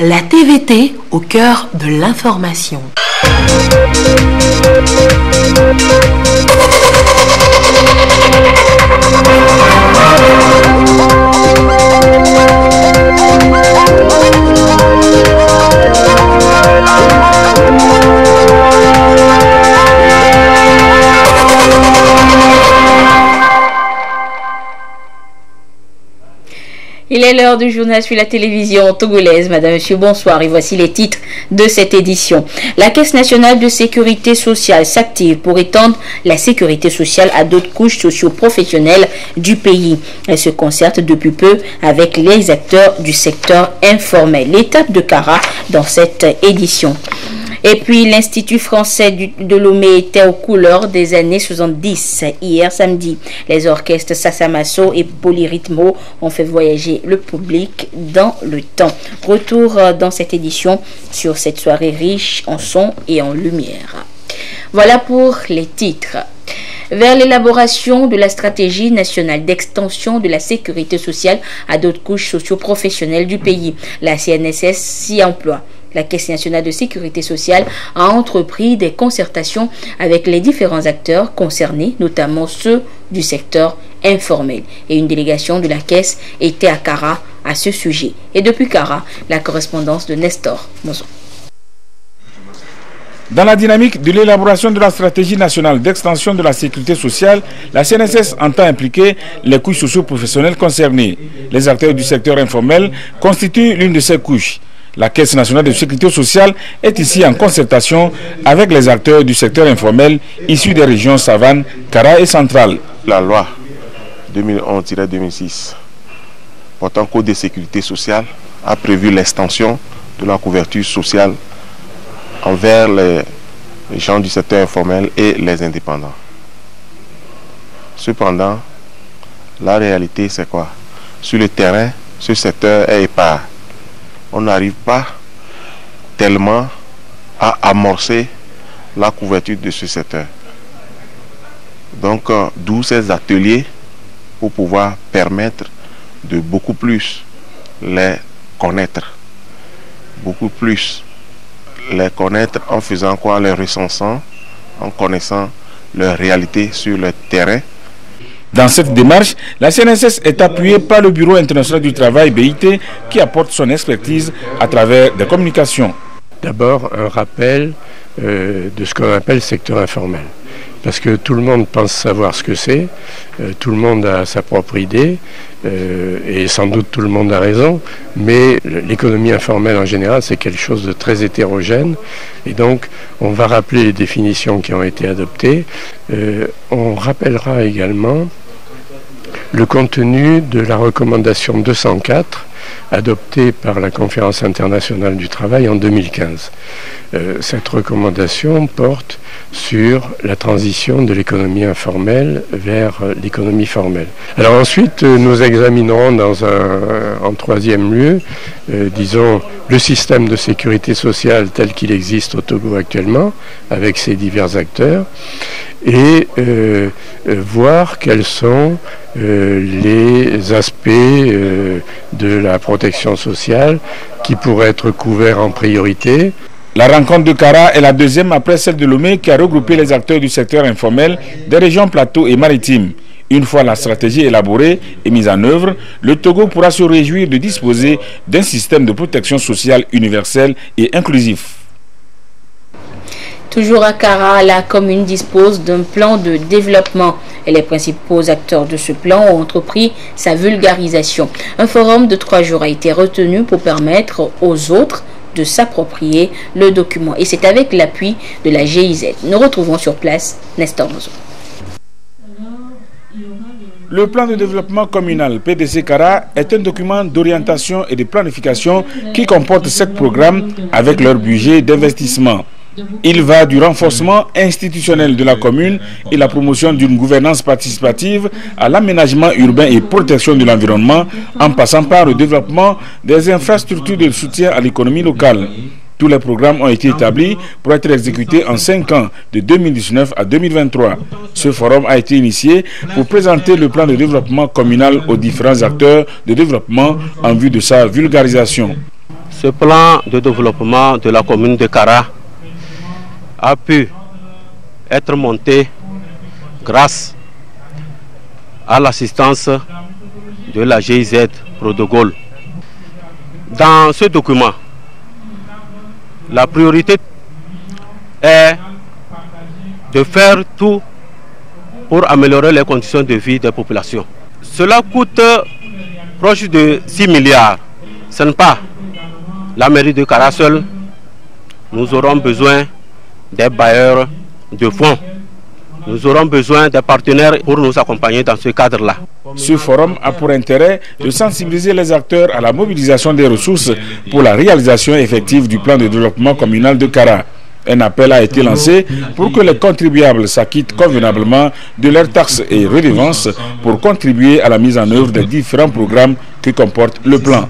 La TVT au cœur de l'information. Il est l'heure du journal sur la télévision togolaise. Madame, monsieur, bonsoir. Et voici les titres de cette édition. La Caisse nationale de sécurité sociale s'active pour étendre la sécurité sociale à d'autres couches socio-professionnelles du pays. Elle se concerte depuis peu avec les acteurs du secteur informel. L'étape de Kara dans cette édition. Et puis l'Institut français de Lomé était aux couleurs des années 70. Hier samedi, les orchestres Sassamasso et Polyrythmo ont fait voyager le public dans le temps. Retour dans cette édition sur cette soirée riche en son et en lumière. Voilà pour les titres. Vers l'élaboration de la stratégie nationale d'extension de la sécurité sociale à d'autres couches socio-professionnelles du pays, la CNSS s'y emploie. La Caisse nationale de sécurité sociale a entrepris des concertations avec les différents acteurs concernés, notamment ceux du secteur informel. Et une délégation de la Caisse était à Kara à ce sujet. Et depuis Kara, la correspondance de Nestor Mozo. Dans la dynamique de l'élaboration de la stratégie nationale d'extension de la sécurité sociale, la CNSS entend impliquer les couches socio-professionnelles concernées. Les acteurs du secteur informel constituent l'une de ces couches. La Caisse nationale de sécurité sociale est ici en concertation avec les acteurs du secteur informel issus des régions Savane, Kara et Centrale. La loi 2011-2006 portant code de sécurité sociale a prévu l'extension de la couverture sociale envers les gens du secteur informel et les indépendants. Cependant, la réalité c'est quoi? Sur le terrain, ce secteur est épars. On n'arrive pas tellement à amorcer la couverture de ce secteur. Donc, d'où ces ateliers pour pouvoir permettre de beaucoup plus les connaître. Beaucoup plus les connaître en faisant quoi? Les recensant, en connaissant leur réalité sur le terrain. Dans cette démarche, la CNSS est appuyée par le Bureau international du travail, BIT, qui apporte son expertise à travers des communications. D'abord, un rappel de ce qu'on appelle secteur informel. Parce que tout le monde pense savoir ce que c'est, tout le monde a sa propre idée, et sans doute tout le monde a raison, mais l'économie informelle en général, c'est quelque chose de très hétérogène, et donc on va rappeler les définitions qui ont été adoptées. On rappellera également le contenu de la recommandation 204 adoptée par la Conférence internationale du travail en 2015. Cette recommandation porte sur la transition de l'économie informelle vers l'économie formelle. Alors ensuite, nous examinerons en troisième lieu, disons, le système de sécurité sociale tel qu'il existe au Togo actuellement, avec ses divers acteurs, et voir quels sont les aspects de la protection sociale qui pourraient être couverts en priorité. La rencontre de Kara est la deuxième après celle de Lomé qui a regroupé les acteurs du secteur informel des régions plateaux et maritimes. Une fois la stratégie élaborée et mise en œuvre, le Togo pourra se réjouir de disposer d'un système de protection sociale universel et inclusif. Toujours à Kara, la commune dispose d'un plan de développement et les principaux acteurs de ce plan ont entrepris sa vulgarisation. Un forum de 3 jours a été retenu pour permettre aux autres de s'approprier le document. Et c'est avec l'appui de la GIZ. Nous retrouvons sur place Nestor Mozo. Le plan de développement communal PDC Kara est un document d'orientation et de planification qui comporte 7 programmes avec leur budget d'investissement. Il va du renforcement institutionnel de la commune et la promotion d'une gouvernance participative à l'aménagement urbain et protection de l'environnement, en passant par le développement des infrastructures de soutien à l'économie locale. Tous les programmes ont été établis pour être exécutés en 5 ans, de 2019 à 2023. Ce forum a été initié pour présenter le plan de développement communal aux différents acteurs de développement en vue de sa vulgarisation. Ce plan de développement de la commune de Kara a pu être monté grâce à l'assistance de la GIZ Protocole. Dans ce document, la priorité est de faire tout pour améliorer les conditions de vie des populations. Cela coûte proche de 6 milliards. Ce n'est pas la mairie de Kara seule. Nous aurons besoin des bailleurs de fonds. Nous aurons besoin des partenaires pour nous accompagner dans ce cadre-là. Ce forum a pour intérêt de sensibiliser les acteurs à la mobilisation des ressources pour la réalisation effective du plan de développement communal de Kara. Un appel a été lancé pour que les contribuables s'acquittent convenablement de leurs taxes et redevances pour contribuer à la mise en œuvre des différents programmes qui comportent le plan.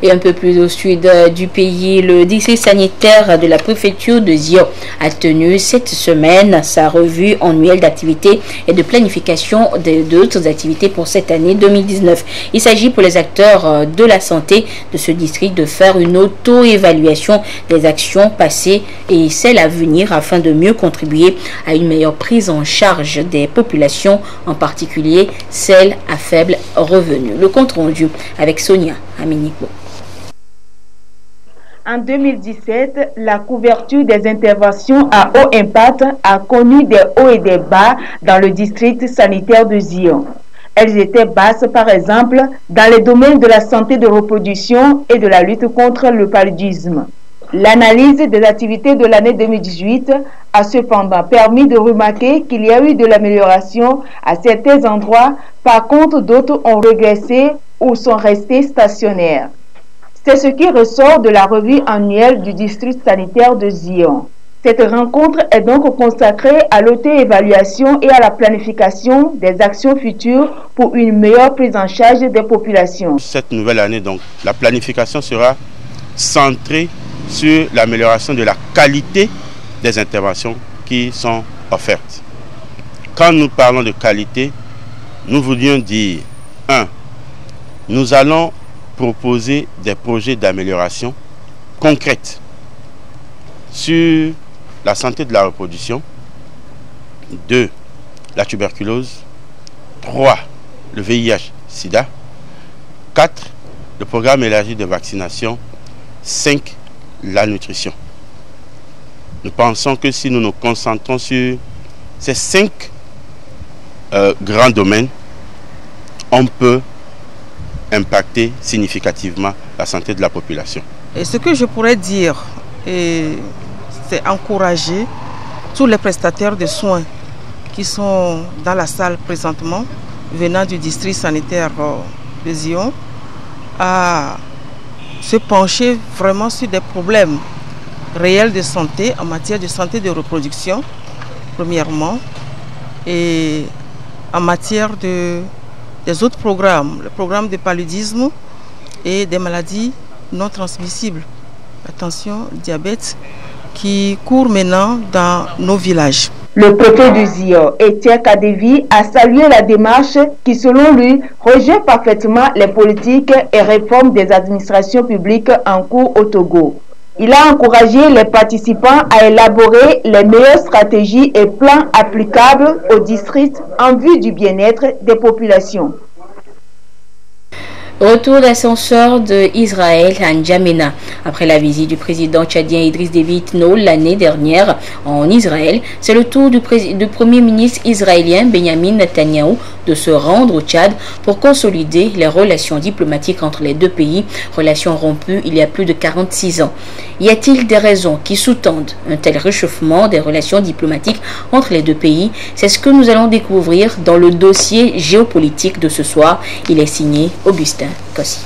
Et un peu plus au sud du pays, le district sanitaire de la préfecture de Zion a tenu cette semaine sa revue annuelle d'activités et de planification d'autres activités pour cette année 2019. Il s'agit pour les acteurs de la santé de ce district de faire une auto-évaluation des actions passées et celles à venir afin de mieux contribuer à une meilleure prise en charge des populations, en particulier celles à faible revenu. Le compte rendu avec Sonia Aminiko. En 2017, la couverture des interventions à haut impact a connu des hauts et des bas dans le district sanitaire de Zion. Elles étaient basses, par exemple, dans les domaines de la santé de reproduction et de la lutte contre le paludisme. L'analyse des activités de l'année 2018 a cependant permis de remarquer qu'il y a eu de l'amélioration à certains endroits. Par contre, d'autres ont régressé ou sont restés stationnaires. C'est ce qui ressort de la revue annuelle du district sanitaire de Zion. Cette rencontre est donc consacrée à l'auto-évaluation et à la planification des actions futures pour une meilleure prise en charge des populations. Cette nouvelle année, donc, la planification sera centrée sur l'amélioration de la qualité des interventions qui sont offertes. Quand nous parlons de qualité, nous voulions dire, 1. Nous allons proposer des projets d'amélioration concrètes sur la santé de la reproduction, 2. La tuberculose, 3. Le VIH-Sida, 4. Le programme élargi de vaccination, 5. La nutrition. Nous pensons que si nous nous concentrons sur ces 5 grands domaines, on peut impacter significativement la santé de la population. Et ce que je pourrais dire, c'est encourager tous les prestataires de soins qui sont dans la salle présentement, venant du district sanitaire de Zion, à se pencher vraiment sur des problèmes réels de santé en matière de santé de reproduction, premièrement, et en matière des autres programmes, le programme de paludisme et des maladies non transmissibles, la tension, le diabète, qui court maintenant dans nos villages. Le préfet de Zion, Etienne Kadevi, a salué la démarche qui, selon lui, rejette parfaitement les politiques et réformes des administrations publiques en cours au Togo. Il a encouragé les participants à élaborer les meilleures stratégies et plans applicables au district en vue du bien-être des populations. Retour d'ascenseur d'Israël à N'Djamena. Après la visite du président tchadien Idriss Déby Itno l'année dernière en Israël, c'est le tour du premier ministre israélien Benjamin Netanyahou de se rendre au Tchad pour consolider les relations diplomatiques entre les deux pays, relations rompues il y a plus de 46 ans. Y a-t-il des raisons qui sous-tendent un tel réchauffement des relations diplomatiques entre les deux pays? C'est ce que nous allons découvrir dans le dossier géopolitique de ce soir. Il est signé Augustin Kossi.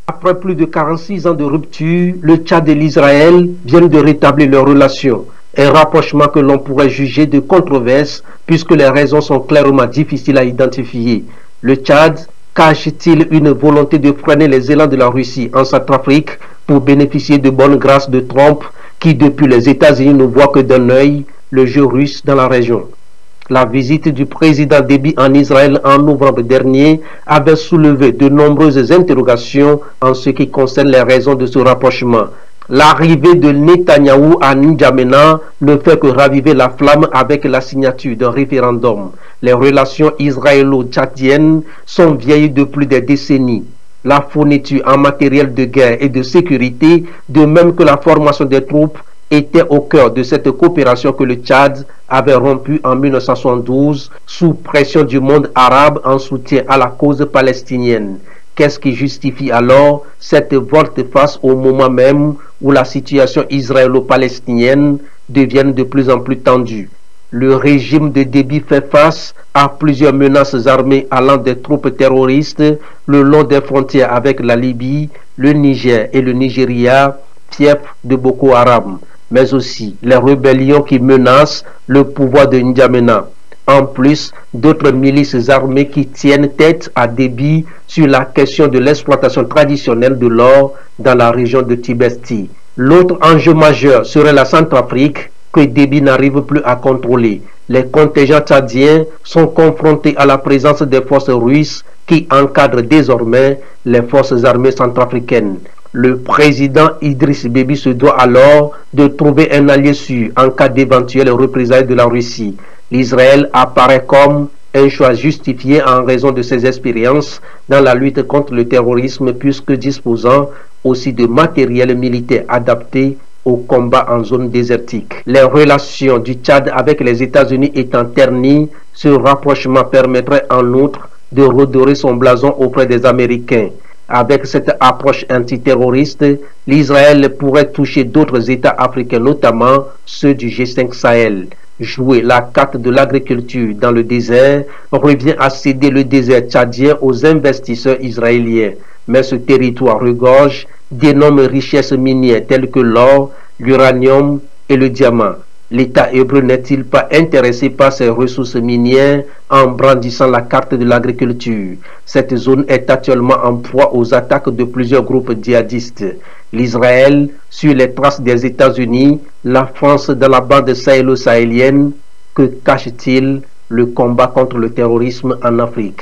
Après plus de 46 ans de rupture, le Tchad et l'Israël viennent de rétablir leurs relations. Un rapprochement que l'on pourrait juger de controverse puisque les raisons sont clairement difficiles à identifier. Le Tchad cache-t-il une volonté de freiner les élans de la Russie en Centrafrique pour bénéficier de bonnes grâces de Trump qui depuis les États-Unis ne voit que d'un œil le jeu russe dans la région? La visite du président Déby en Israël en novembre dernier avait soulevé de nombreuses interrogations en ce qui concerne les raisons de ce rapprochement. L'arrivée de Netanyahou à N'Djamena ne fait que raviver la flamme avec la signature d'un référendum. Les relations israélo-tchadiennes sont vieilles de plus de décennies. La fourniture en matériel de guerre et de sécurité, de même que la formation des troupes, était au cœur de cette coopération que le Tchad avait rompue en 1972 sous pression du monde arabe en soutien à la cause palestinienne. Qu'est-ce qui justifie alors cette volte-face au moment même où la situation israélo-palestinienne devient de plus en plus tendue? Le régime de Déby fait face à plusieurs menaces armées allant des troupes terroristes le long des frontières avec la Libye, le Niger et le Nigeria, fief de Boko Haram, mais aussi les rébellions qui menacent le pouvoir de N'Djamena. En plus, d'autres milices armées qui tiennent tête à Déby sur la question de l'exploitation traditionnelle de l'or dans la région de Tibesti. L'autre enjeu majeur serait la Centrafrique que Déby n'arrive plus à contrôler. Les contingents tchadiens sont confrontés à la présence des forces russes qui encadrent désormais les forces armées centrafricaines. Le président Idriss Déby se doit alors de trouver un allié sûr en cas d'éventuelles représailles de la Russie. L'Israël apparaît comme un choix justifié en raison de ses expériences dans la lutte contre le terrorisme puisque disposant aussi de matériel militaire adapté au combat en zone désertique. Les relations du Tchad avec les États-Unis étant ternies, ce rapprochement permettrait en outre de redorer son blason auprès des Américains. Avec cette approche antiterroriste, l'Israël pourrait toucher d'autres États africains, notamment ceux du G5 Sahel. Jouer la carte de l'agriculture dans le désert revient à céder le désert tchadien aux investisseurs israéliens. Mais ce territoire regorge d'énormes richesses minières telles que l'or, l'uranium et le diamant. L'État hébreu n'est-il pas intéressé par ces ressources minières en brandissant la carte de l'agriculture? Cette zone est actuellement en proie aux attaques de plusieurs groupes djihadistes. L'Israël sur les traces des États-Unis, la France dans la bande sahélo-sahélienne. Que cache-t-il le combat contre le terrorisme en Afrique?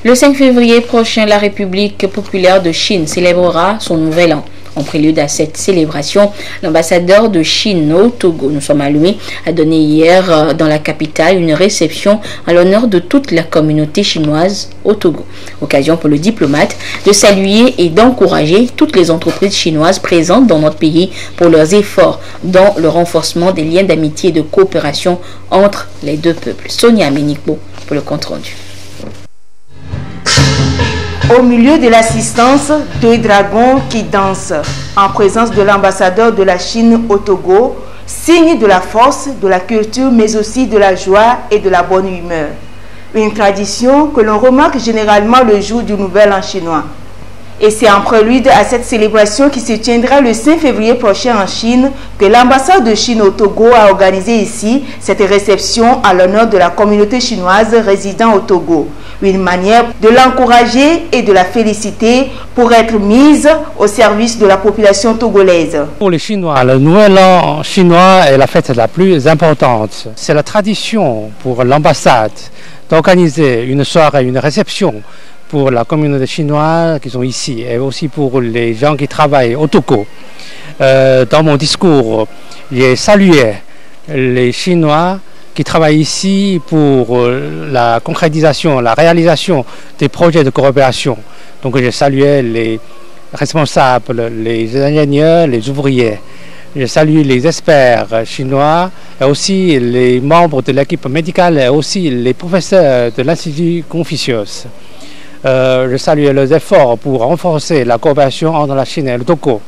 Le 5 février prochain, la République populaire de Chine célébrera son nouvel an. En prélude à cette célébration, l'ambassadeur de Chine au Togo, nous sommes à lui, a donné hier dans la capitale une réception à l'honneur de toute la communauté chinoise au Togo. Occasion pour le diplomate de saluer et d'encourager toutes les entreprises chinoises présentes dans notre pays pour leurs efforts dans le renforcement des liens d'amitié et de coopération entre les deux peuples. Sonia Ménico pour le compte rendu. Au milieu de l'assistance, deux dragons qui dansent en présence de l'ambassadeur de la Chine au Togo, signe de la force, de la culture, mais aussi de la joie et de la bonne humeur. Une tradition que l'on remarque généralement le jour du Nouvel An chinois. Et c'est en prélude à cette célébration qui se tiendra le 5 février prochain en Chine que l'ambassade de Chine au Togo a organisé ici cette réception à l'honneur de la communauté chinoise résidant au Togo. Une manière de l'encourager et de la féliciter pour être mise au service de la population togolaise. Pour les Chinois, le Nouvel An chinois est la fête la plus importante. C'est la tradition pour l'ambassade d'organiser une soirée, une réception pour la communauté chinoise qui sont ici et aussi pour les gens qui travaillent au Togo. Dans mon discours, j'ai salué les Chinois qui travaillent ici pour la concrétisation, la réalisation des projets de coopération. Donc j'ai salué les responsables, les ingénieurs, les ouvriers. J'ai salué les experts chinois et aussi les membres de l'équipe médicale et aussi les professeurs de l'Institut Confucius. Je salue leurs efforts pour renforcer la coopération entre la Chine et le Togo.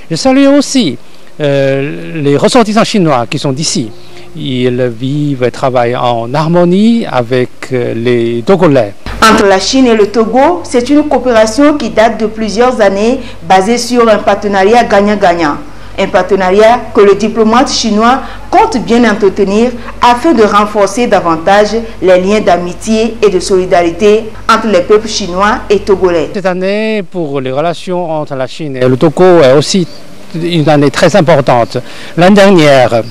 Je salue aussi les ressortissants chinois qui sont d'ici. Ils vivent et travaillent en harmonie avec les Togolais. Entre la Chine et le Togo, c'est une coopération qui date de plusieurs années, basée sur un partenariat gagnant-gagnant. Un partenariat que le diplomate chinois compte bien entretenir afin de renforcer davantage les liens d'amitié et de solidarité entre les peuples chinois et togolais. Cette année, pour les relations entre la Chine et le Togo, est aussi une année très importante. L'année dernière,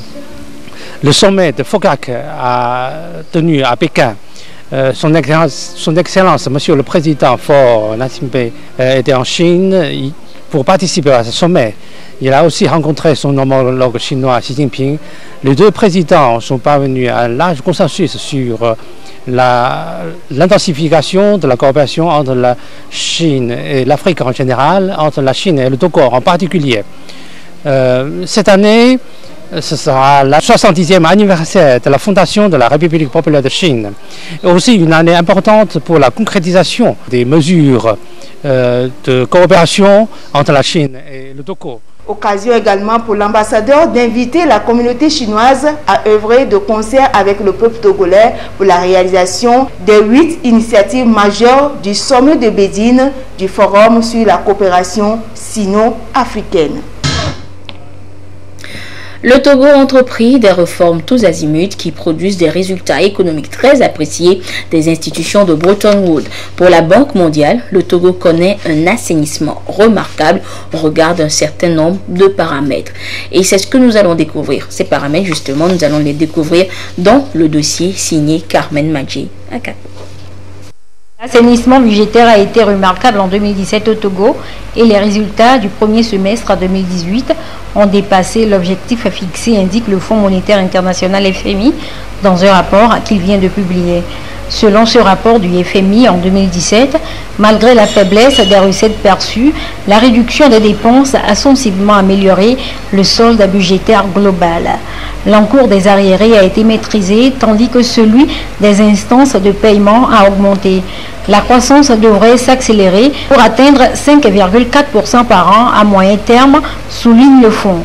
Le sommet de FOGAC a tenu à Pékin. Son Excellence, Monsieur le Président Faure Gnassingbé, était en Chine pour participer à ce sommet. Il a aussi rencontré son homologue chinois Xi Jinping. Les deux présidents sont parvenus à un large consensus sur l'intensification de la coopération entre la Chine et l'Afrique en général, entre la Chine et le Togo en particulier. Cette année, ce sera le 70e anniversaire de la fondation de la République populaire de Chine. Et aussi une année importante pour la concrétisation des mesures de coopération entre la Chine et le Togo. Occasion également pour l'ambassadeur d'inviter la communauté chinoise à œuvrer de concert avec le peuple togolais pour la réalisation des 8 initiatives majeures du sommet de Bédine du Forum sur la coopération sino-africaine. Le Togo a entrepris des réformes tous azimuts qui produisent des résultats économiques très appréciés des institutions de Bretton Woods. Pour la Banque mondiale, le Togo connaît un assainissement remarquable au regard d'un certain nombre de paramètres. Et c'est ce que nous allons découvrir. Ces paramètres, justement, nous allons les découvrir dans le dossier signé Carmen Madjé. L'assainissement budgétaire a été remarquable en 2017 au Togo et les résultats du premier semestre 2018 ont dépassé l'objectif fixé, indique le Fonds monétaire international FMI dans un rapport qu'il vient de publier. Selon ce rapport du FMI en 2017, malgré la faiblesse des recettes perçues, la réduction des dépenses a sensiblement amélioré le solde budgétaire global. L'encours des arriérés a été maîtrisé tandis que celui des instances de paiement a augmenté. La croissance devrait s'accélérer pour atteindre 5,4% par an à moyen terme, souligne le fonds.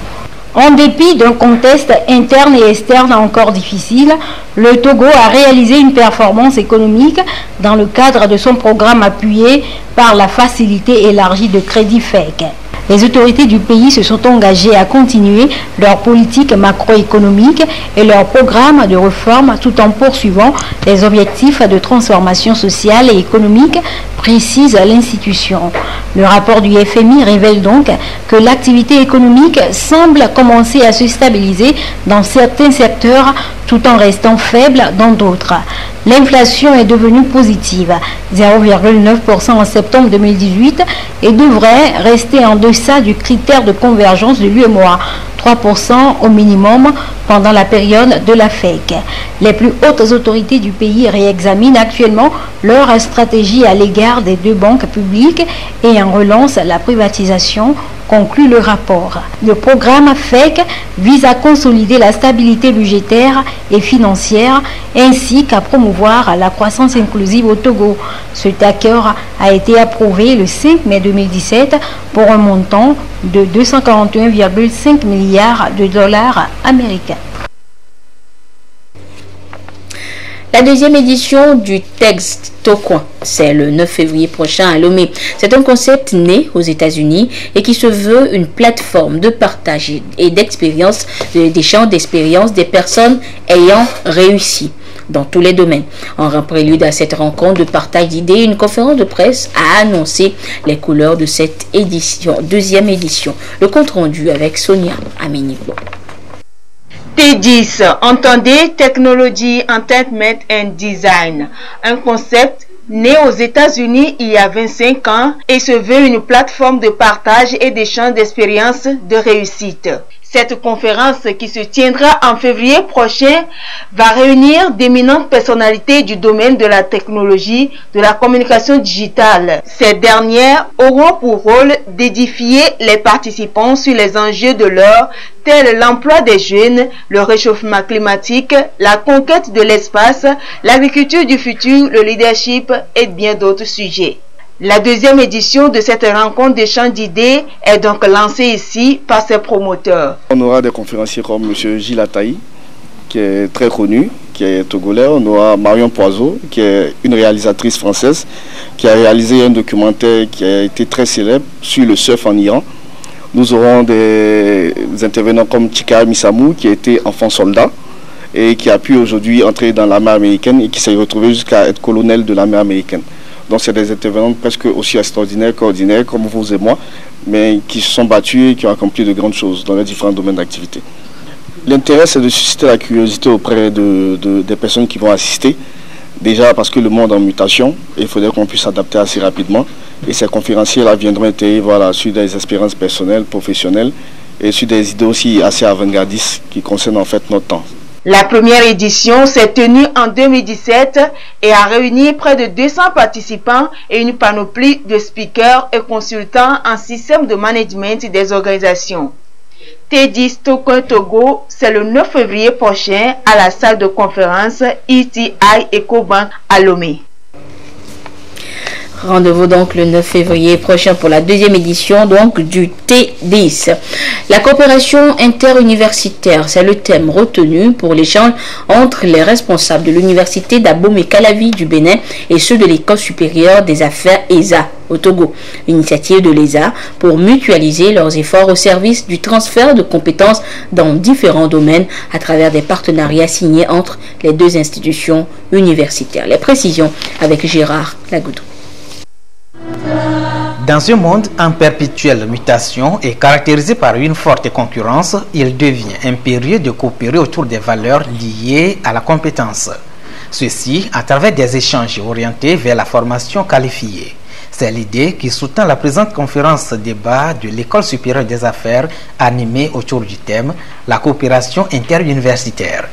En dépit d'un contexte interne et externe encore difficile, le Togo a réalisé une performance économique dans le cadre de son programme appuyé par la facilité élargie de crédit FEC. Les autorités du pays se sont engagées à continuer leur politique macroéconomique et leur programme de réforme tout en poursuivant les objectifs de transformation sociale et économique, précise l'institution. Le rapport du FMI révèle donc que l'activité économique semble commencer à se stabiliser dans certains secteurs tout en restant faible dans d'autres. L'inflation est devenue positive, 0,9% en septembre 2018 et devrait rester en deçà du critère de convergence de l'UEMOA, 3% au minimum pendant la période de la FEC. Les plus hautes autorités du pays réexaminent actuellement leur stratégie à l'égard des deux banques publiques et en relance la privatisation, conclut le rapport. Le programme FEC vise à consolider la stabilité budgétaire et financière ainsi qu'à promouvoir la croissance inclusive au Togo. Cet accord a été approuvé le 5 mai 2017 pour un montant de 241,5 milliards de dollars américains. La deuxième édition du Texte Tocoin, c'est le 9 février prochain à Lomé. C'est un concept né aux États-Unis et qui se veut une plateforme de partage et d'expérience, d'échange d'expériences des personnes ayant réussi dans tous les domaines. En prélude à cette rencontre de partage d'idées, une conférence de presse a annoncé les couleurs de cette édition, deuxième édition. Le compte rendu avec Sonia Amenigo. T10, entendez Technology, Entertainment and Design, un concept né aux États-Unis il y a 25 ans et se veut une plateforme de partage et d'échange d'expériences de réussite. Cette conférence qui se tiendra en février prochain va réunir d'éminentes personnalités du domaine de la technologie, de la communication digitale. Ces dernières auront pour rôle d'édifier les participants sur les enjeux de l'heure, tels l'emploi des jeunes, le réchauffement climatique, la conquête de l'espace, l'agriculture du futur, le leadership et bien d'autres sujets. La deuxième édition de cette rencontre d'échange d'idées est donc lancée ici par ses promoteurs. On aura des conférenciers comme M. Gilles Ataï, qui est très connu, qui est togolais. On aura Marion Poiseau, qui est une réalisatrice française, qui a réalisé un documentaire qui a été très célèbre sur le surf en Iran. Nous aurons des intervenants comme Chika Misamou, qui a été enfant soldat et qui a pu aujourd'hui entrer dans l'armée américaine et qui s'est retrouvé jusqu'à être colonel de l'armée américaine. Donc c'est des intervenants presque aussi extraordinaires qu'ordinaires, comme vous et moi, mais qui se sont battus et qui ont accompli de grandes choses dans les différents domaines d'activité. L'intérêt, c'est de susciter la curiosité auprès des personnes qui vont assister. Déjà parce que le monde est en mutation, il faudrait qu'on puisse s'adapter assez rapidement. Et ces conférenciers-là viendront étayer sur des expériences personnelles, professionnelles et sur des idées aussi assez avant-gardistes qui concernent en fait notre temps. La première édition s'est tenue en 2017 et a réuni près de 200 participants et une panoplie de speakers et consultants en système de management des organisations. T10 Togo, c'est le 9 février prochain à la salle de conférence ETI Ecobank à Lomé. Rendez-vous donc le 9 février prochain pour la deuxième édition donc du T10. La coopération interuniversitaire, c'est le thème retenu pour l'échange entre les responsables de l'université d'Abomey-Calavi du Bénin et ceux de l'école supérieure des affaires ESA au Togo. Initiative de l'ESA pour mutualiser leurs efforts au service du transfert de compétences dans différents domaines à travers des partenariats signés entre les deux institutions universitaires. Les précisions avec Gérard Lagoudou. Dans un monde en perpétuelle mutation et caractérisé par une forte concurrence, il devient impérieux de coopérer autour des valeurs liées à la compétence. Ceci à travers des échanges orientés vers la formation qualifiée. C'est l'idée qui sous-tend la présente conférence débat de l'École supérieure des affaires animée autour du thème « La coopération interuniversitaire ».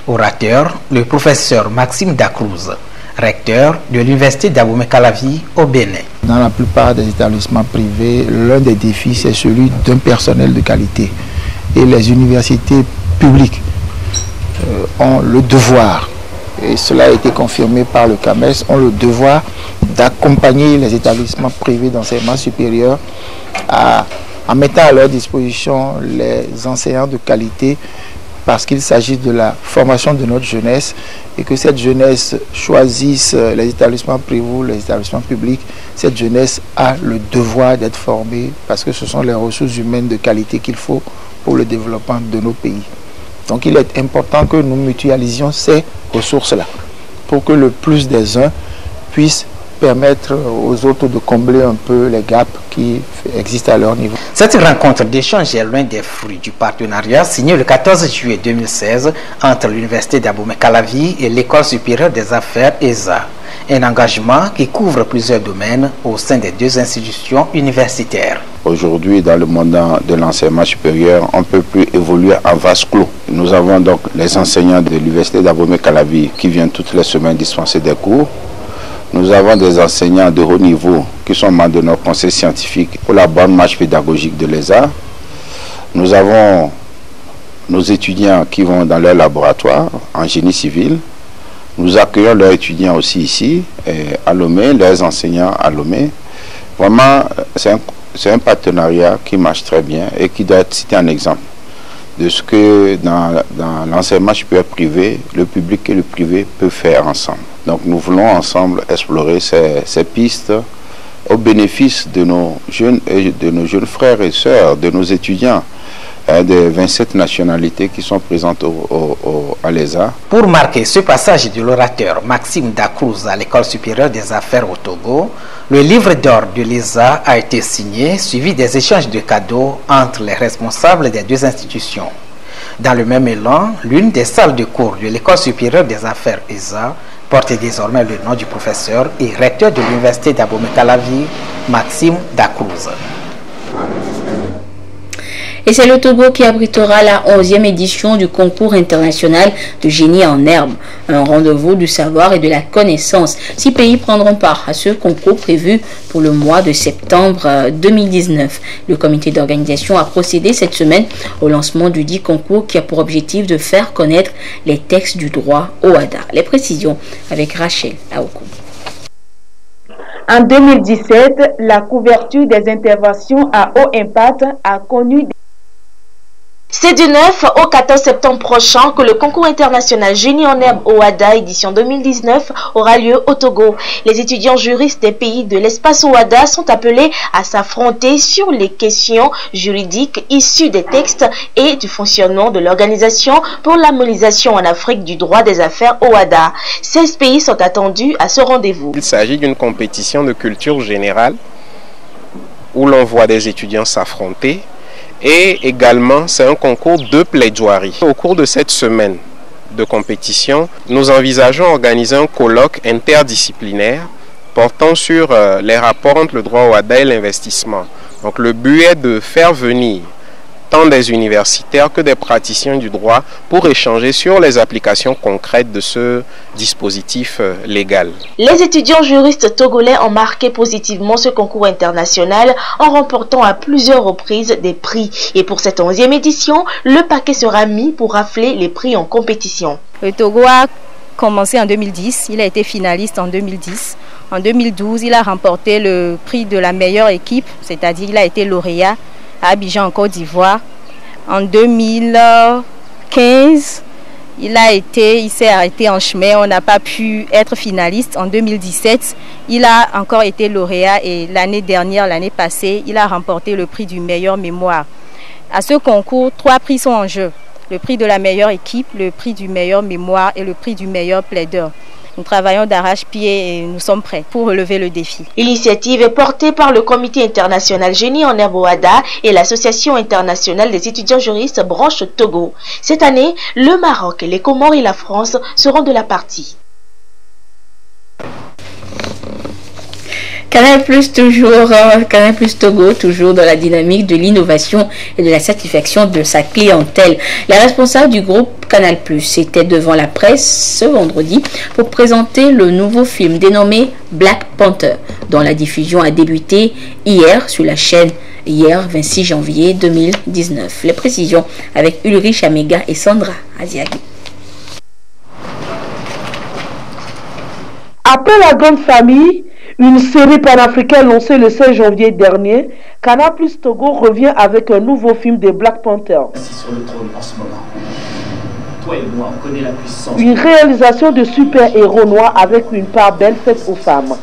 Orateur, le professeur Maxime Dacruz, recteur de l'université d'Abomey-Calavi au Bénin. Dans la plupart des établissements privés, l'un des défis, c'est celui d'un personnel de qualité. Et les universités publiques ont le devoir, et cela a été confirmé par le CAMES, ont le devoir d'accompagner les établissements privés d'enseignement supérieur en mettant à leur disposition les enseignants de qualité, parce qu'il s'agit de la formation de notre jeunesse et que cette jeunesse choisisse les établissements privés ou les établissements publics. Cette jeunesse a le devoir d'être formée parce que ce sont les ressources humaines de qualité qu'il faut pour le développement de nos pays. Donc il est important que nous mutualisions ces ressources-là pour que le plus des uns puissent permettre aux autres de combler un peu les gaps qui existent à leur niveau. Cette rencontre d'échange est l'un des fruits du partenariat signé le 14 juillet 2016 entre l'université d'Abomey-Calavi et l'École supérieure des affaires ESA. Un engagement qui couvre plusieurs domaines au sein des deux institutions universitaires. Aujourd'hui, dans le monde de l'enseignement supérieur, on ne peut plus évoluer en vase clos. Nous avons donc les enseignants de l'université d'Abomey-Calavi qui viennent toutes les semaines dispenser des cours. Nous avons des enseignants de haut niveau qui sont membres de notre conseil scientifique pour la bonne marche pédagogique de l'ESA. Nous avons nos étudiants qui vont dans leur laboratoire en génie civil. Nous accueillons leurs étudiants aussi ici, à Lomé, leurs enseignants à Lomé. Vraiment, c'est un partenariat qui marche très bien et qui doit être cité en exemple de ce que dans l'enseignement supérieur privé, le public et le privé peuvent faire ensemble. Donc nous voulons ensemble explorer ces pistes au bénéfice de nos jeunes frères et sœurs, de nos étudiants, des 27 nationalités qui sont présentes à l'ESA. Pour marquer ce passage de l'orateur Maxime Dacruz à l'École supérieure des affaires au Togo, le livre d'or de l'ESA a été signé, suivi des échanges de cadeaux entre les responsables des deux institutions. Dans le même élan, l'une des salles de cours de l'École supérieure des affaires ESA porte désormais le nom du professeur et recteur de l'université d'Abomey-Calavi, Maxime Dacruz. Et c'est le Togo qui abritera la 11e édition du concours international de génie en herbe, un rendez-vous du savoir et de la connaissance. 6 pays prendront part à ce concours prévu pour le mois de septembre 2019. Le comité d'organisation a procédé cette semaine au lancement du dit concours qui a pour objectif de faire connaître les textes du droit au Hada. Les précisions avec Rachel Aokou. En 2017, la couverture des interventions à haut impact a connu C'est du 9 au 14 septembre prochain que le concours international Génie en herbe OHADA édition 2019 aura lieu au Togo. Les étudiants juristes des pays de l'espace OHADA sont appelés à s'affronter sur les questions juridiques issues des textes et du fonctionnement de l'Organisation pour l'harmonisation en Afrique du droit des affaires OHADA. 16 pays sont attendus à ce rendez-vous. Il s'agit d'une compétition de culture générale où l'on voit des étudiants s'affronter Et également, c'est un concours de plaidoirie. Au cours de cette semaine de compétition, nous envisageons d'organiser un colloque interdisciplinaire portant sur les rapports entre le droit au WADA et l'investissement. Donc le but est de faire venir tant des universitaires que des praticiens du droit pour échanger sur les applications concrètes de ce dispositif légal. Les étudiants juristes togolais ont marqué positivement ce concours international en remportant à plusieurs reprises des prix. Et pour cette 11e édition, le paquet sera mis pour rafler les prix en compétition. Le Togo a commencé en 2010, il a été finaliste en 2010. En 2012, il a remporté le prix de la meilleure équipe, c'est-à-dire il a été lauréat à Abidjan en Côte d'Ivoire. En 2015, il s'est arrêté en chemin, on n'a pas pu être finaliste. En 2017, il a encore été lauréat et l'année dernière, l'année passée, il a remporté le prix du meilleur mémoire. À ce concours, 3 prix sont en jeu. Le prix de la meilleure équipe, le prix du meilleur mémoire et le prix du meilleur plaideur. Nous travaillons d'arrache-pied et nous sommes prêts pour relever le défi. L'initiative est portée par le Comité international Génie en herbe OADA et l'Association internationale des étudiants juristes branche Togo. Cette année, le Maroc, les Comores et la France seront de la partie. Canal Plus Togo, toujours dans la dynamique de l'innovation et de la satisfaction de sa clientèle. La responsable du groupe Canal Plus était devant la presse ce vendredi pour présenter le nouveau film dénommé Black Panther, dont la diffusion a débuté hier sur la chaîne, hier 26 janvier 2019. Les précisions avec Ulrich Amega et Sandra Aziagui. Après La Grande Famille, une série panafricaine lancée le 16 janvier dernier, Canal Plus Togo revient avec un nouveau film de Black Panther. Sur le trône en ce moment. Toi et moi, on connaît la puissance. Une réalisation de super-héros noirs avec une part belle faite aux femmes.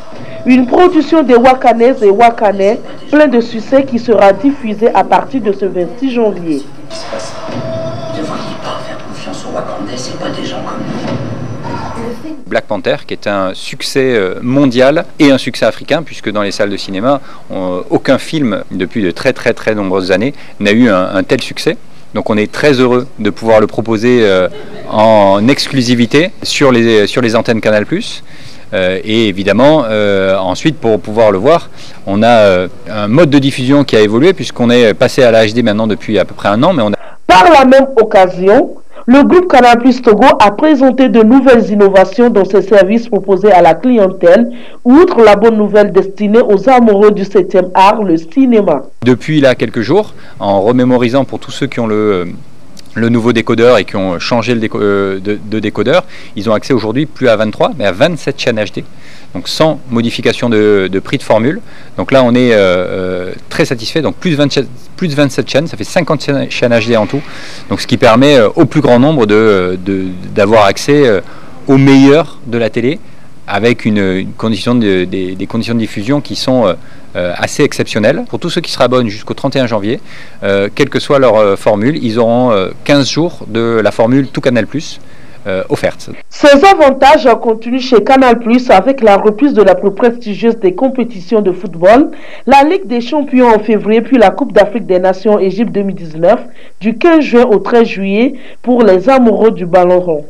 Une production des Wakanaises et Wakanais, plein de succès qui sera diffusée à partir de ce 26 janvier. Qu'est-ce qui se passe? Ne devriez pas faire confiance aux Wakandais, c'est pas des gens comme nous. Black Panther, qui est un succès mondial et un succès africain, puisque dans les salles de cinéma, aucun film depuis de très nombreuses années n'a eu un tel succès. Donc on est très heureux de pouvoir le proposer en exclusivité sur les antennes Canal+. Et évidemment, ensuite, pour pouvoir le voir, on a un mode de diffusion qui a évolué, puisqu'on est passé à la HD maintenant depuis à peu près un an. Mais on a... Par la même occasion, le groupe Canal Plus Togo a présenté de nouvelles innovations dans ses services proposés à la clientèle, outre la bonne nouvelle destinée aux amoureux du 7e art, le cinéma. Depuis là quelques jours, en remémorisant pour tous ceux qui ont le nouveau décodeur et qui ont changé de décodeur, ils ont accès aujourd'hui plus à 23, mais à 27 chaînes HD. Donc sans modification de prix de formule. Donc là on est très satisfait, donc plus de 27 chaînes, ça fait 50 chaînes HD en tout. Donc ce qui permet au plus grand nombre d'avoir accès au meilleur de la télé, avec des conditions de diffusion qui sont assez exceptionnelles. Pour tous ceux qui se abonnent jusqu'au 31 janvier, quelle que soit leur formule, ils auront 15 jours de la formule Tout Canal+, offerte. Ces avantages continuent chez Canal+, avec la reprise de la plus prestigieuse des compétitions de football, la Ligue des Champions en février, puis la Coupe d'Afrique des Nations Égypte 2019, du 15 juin au 13 juillet, pour les amoureux du ballon rond.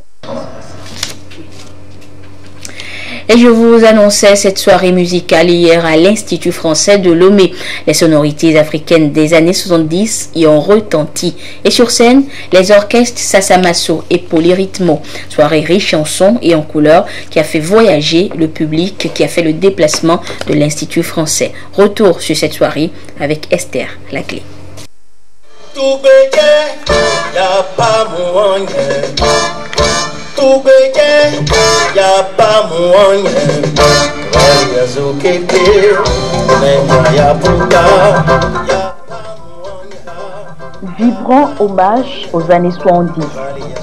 Et je vous annonçais cette soirée musicale hier à l'Institut français de Lomé. Les sonorités africaines des années 70 y ont retenti. Et sur scène, les orchestres Sasamasso et Polyrythmo. Soirée riche en sons et en couleurs qui a fait voyager le public qui a fait le déplacement de l'Institut français. Retour sur cette soirée avec Esther Laclé. Vibrant hommage aux années 70.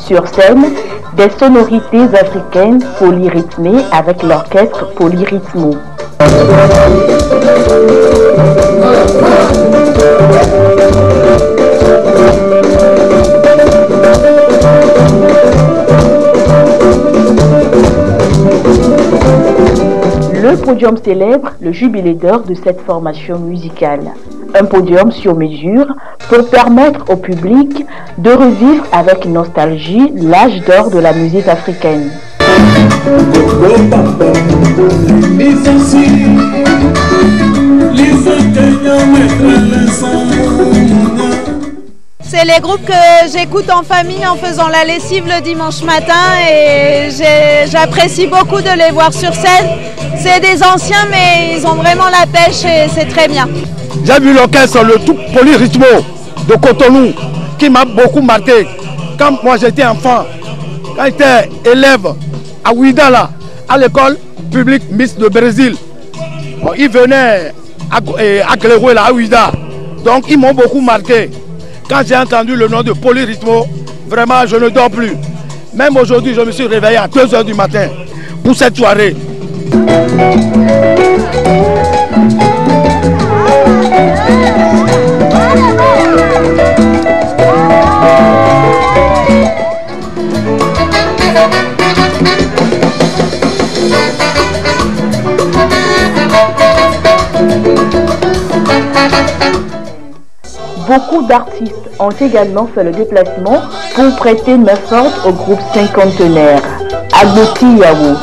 Sur scène, des sonorités africaines polyrythmées avec l'orchestre Polyrythmo. Le podium célèbre le jubilé d'or de cette formation musicale. Un podium sur mesure pour permettre au public de revivre avec nostalgie l'âge d'or de la musique africaine. C'est les groupes que j'écoute en famille en faisant la lessive le dimanche matin et j'apprécie beaucoup de les voir sur scène. C'est des anciens mais ils ont vraiment la pêche et c'est très bien. J'ai vu l'orchestre, le tout Polyrythmo de Cotonou qui m'a beaucoup marqué. Quand moi j'étais enfant, quand j'étais élève à Ouida, à l'école publique Miss de Brésil, bon, ils venaient à Gléroué, à Ouida. Donc ils m'ont beaucoup marqué. Quand j'ai entendu le nom de Polyrythmo, vraiment je ne dors plus. Même aujourd'hui, je me suis réveillé à 2 h du matin pour cette soirée. Beaucoup d'artistes ont également fait le déplacement pour prêter main forte au groupe cinquantenaire. Agboti Yawo.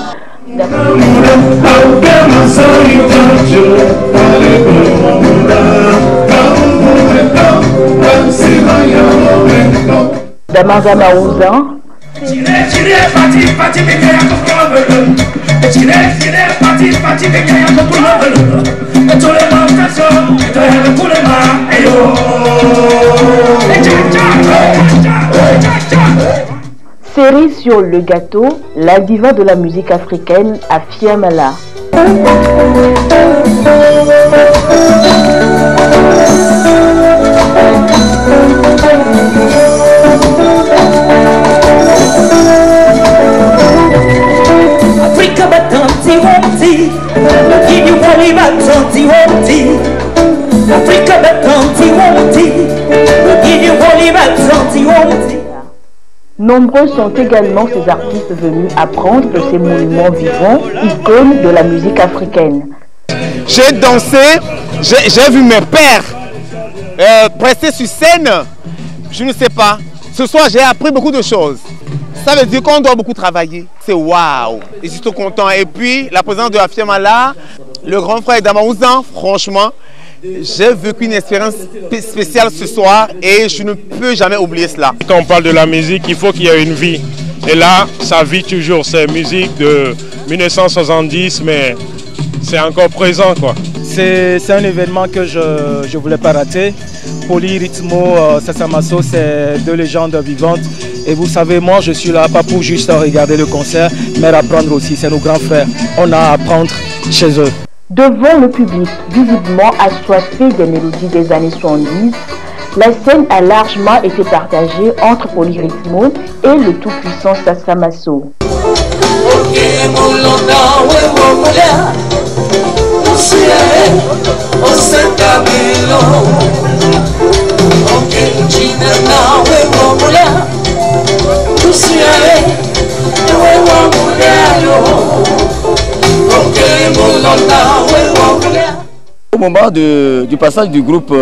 Damaza Maouza. Série sur le gâteau, la diva de la musique africaine Afia Mala. Africa batanti wonti, give you wali batanti wonti. Africa batanti wonti, give you wali batanti wonti. Nombreux sont également ces artistes venus apprendre de ces monuments vivants, icônes de la musique africaine. J'ai dansé, j'ai vu mes pères prester sur scène. Je ne sais pas. Ce soir, j'ai appris beaucoup de choses. Ça veut dire qu'on doit beaucoup travailler. C'est waouh. Et je suis content. Et puis, la présence de Afia Mala, le grand frère d'Amaouzan, franchement, j'ai vécu une expérience spéciale ce soir et je ne peux jamais oublier cela. Quand on parle de la musique, il faut qu'il y ait une vie. Et là, ça vit toujours. C'est musique de 1970, mais c'est encore présent, quoi. C'est un événement que je ne voulais pas rater. Polyrythmo, Sasamaso, c'est 2 légendes vivantes. Et vous savez, moi, je suis là pas pour juste regarder le concert, mais apprendre aussi. C'est nos grands frères. On a à apprendre chez eux. Devant le public visiblement assoiffé des mélodies des années 70, la scène a largement été partagée entre Polyrythmo et le tout-puissant Sasamaso. Au moment du passage du groupe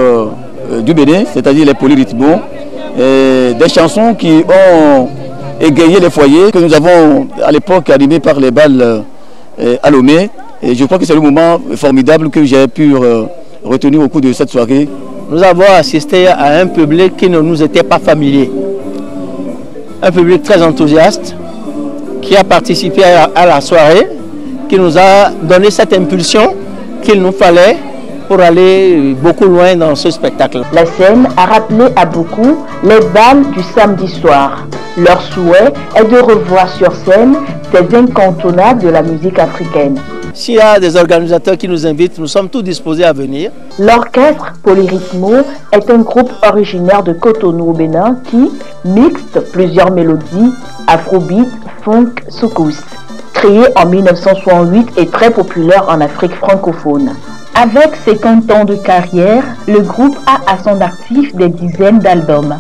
du Bénin, c'est-à-dire les Polyrythmo, des chansons qui ont égayé les foyers que nous avons à l'époque animés par les balles à Lomé. Et je crois que c'est le moment formidable que j'ai pu retenir au cours de cette soirée. Nous avons assisté à un public qui ne nous était pas familier. Un public très enthousiaste qui a participé à la soirée, qui nous a donné cette impulsion qu'il nous fallait pour aller beaucoup loin dans ce spectacle. La scène a rappelé à beaucoup les balles du samedi soir. Leur souhait est de revoir sur scène ces incontournables de la musique africaine. S'il y a des organisateurs qui nous invitent, nous sommes tous disposés à venir. L'orchestre Polyrythmo est un groupe originaire de Cotonou au Bénin qui mixte plusieurs mélodies, afrobeat, funk, soukous. Créé en 1968 et très populaire en Afrique francophone. Avec 50 ans de carrière, le groupe a à son actif des dizaines d'albums.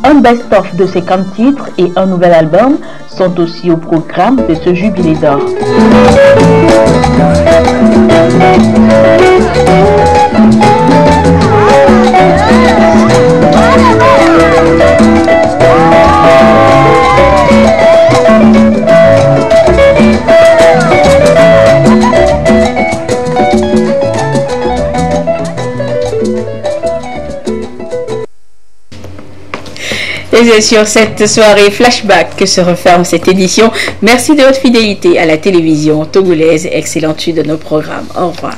Un best-of de 50 titres et un nouvel album sont aussi au programme de ce jubilé d'or. C'est sur cette soirée flashback que se referme cette édition. Merci de votre fidélité à la télévision togolaise. Excellente suite de nos programmes. Au revoir.